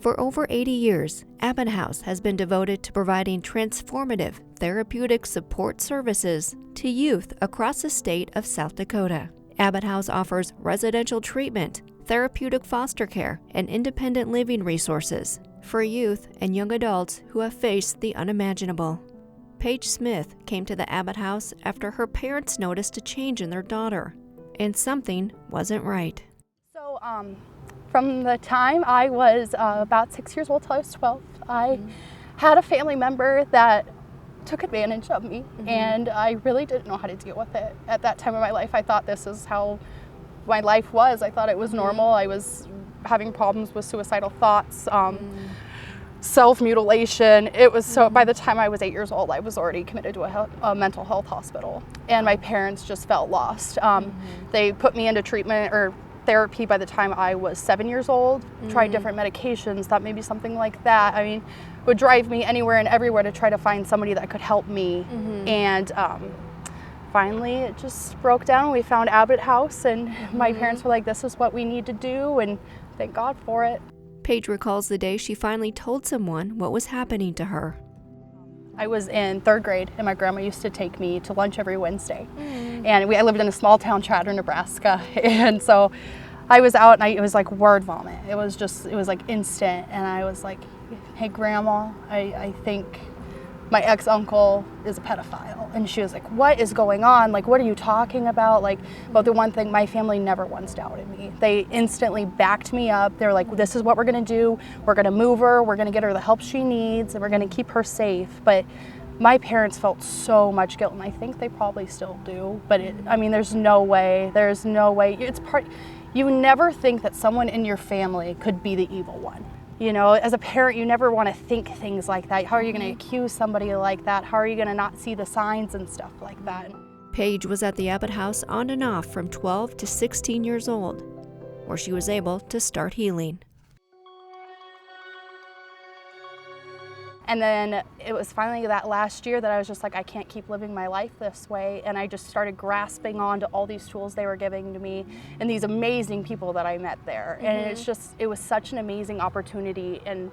For over 80 years, Abbott House has been devoted to providing transformative therapeutic support services to youth across the state of South Dakota. Abbott House offers residential treatment, therapeutic foster care, and independent living resources for youth and young adults who have faced the unimaginable. Paige Smith came to the Abbott House after her parents noticed a change in their daughter, and something wasn't right. So, from the time I was about 6 years old till I was 12, I had a family member that took advantage of me, and I really didn't know how to deal with it. At that time of my life, I thought this is how my life was. I thought it was normal. I was having problems with suicidal thoughts, self-mutilation. It was so, by the time I was 8 years old, I was already committed to a mental health hospital, and my parents just felt lost. They put me into treatment or therapy by the time I was 7 years old, tried different medications, thought maybe something like that. I mean, would drive me anywhere and everywhere to try to find somebody that could help me. And finally it just broke down. We found Abbott House, and my parents were like, this is what we need to do, and thank God for it. Paige recalls the day she finally told someone what was happening to her. I was in 3rd grade, and my grandma used to take me to lunch every Wednesday. And I lived in a small town, Chatter, Nebraska. And so I was out, and it was like word vomit. It was like instant. And I was like, hey, Grandma, I think my ex-uncle is a pedophile. And she was like, what is going on? Like, what are you talking about? Like, but the one thing, my family never once doubted me. They instantly backed me up. They were like, this is what we're gonna do. We're gonna move her. We're gonna get her the help she needs, and we're gonna keep her safe. But my parents felt so much guilt, and I think they probably still do. But I mean, there's no way. You never think that someone in your family could be the evil one. You know, as a parent, you never want to think things like that. How are you going to accuse somebody like that? How are you going to not see the signs and stuff like that? Paige was at the Abbott House on and off from 12 to 16 years old, where she was able to start healing. And then it was finally that last year that I was just like, I can't keep living my life this way. And I just started grasping onto all these tools they were giving to me and these amazing people that I met there. And it was such an amazing opportunity, and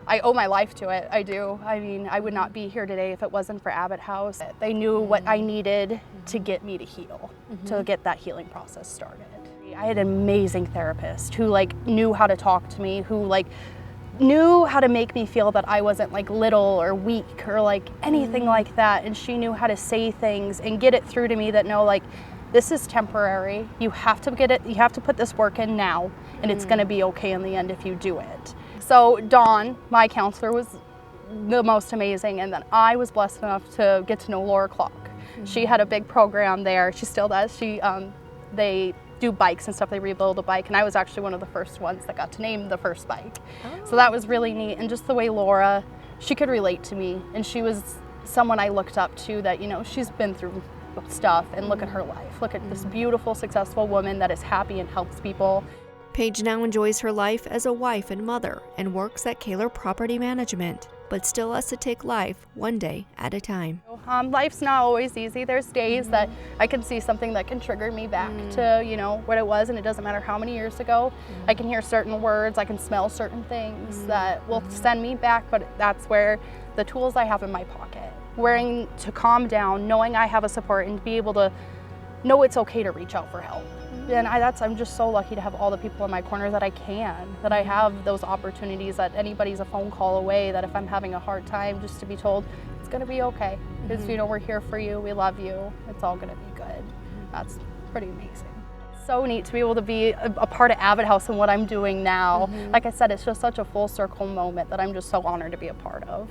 I owe my life to it. I do. I mean, I would not be here today if it wasn't for Abbott House. They knew what I needed to get me to heal, to get that healing process started. I had an amazing therapist who knew how to talk to me, who knew how to make me feel that I wasn't little or weak or anything like that. And she knew how to say things and get it through to me that no, this is temporary. You have to get it, you have to put this work in now, and it's gonna be okay in the end if you do it. So Dawn, my counselor, was the most amazing, and then I was blessed enough to get to know Laura Clark. She had a big program there. She still does. They do bikes and stuff. They rebuild a bike, and I was actually one of the first ones that got to name the first bike. So that was really neat. And just the way Laura, she could relate to me, and she was someone I looked up to that, she's been through stuff, and look at her life. Look at this beautiful, successful woman that is happy and helps people. Paige now enjoys her life as a wife and mother and works at Kaler Property Management, but still has to take life one day at a time. Life's not always easy. There's days that I can see something that can trigger me back to, what it was, and it doesn't matter how many years ago. I can hear certain words, I can smell certain things that will send me back, but that's where the tools I have in my pocket, wearing to calm down, knowing I have a support, and be able to know it's okay to reach out for help. And I'm just so lucky to have all the people in my corner that I have those opportunities, that anybody's a phone call away, that if I'm having a hard time, just to be told it's gonna be okay. Because we're here for you, we love you, it's all gonna be good. That's pretty amazing. It's so neat to be able to be a part of Abbott House and what I'm doing now. Like I said, it's just such a full circle moment that I'm just so honored to be a part of.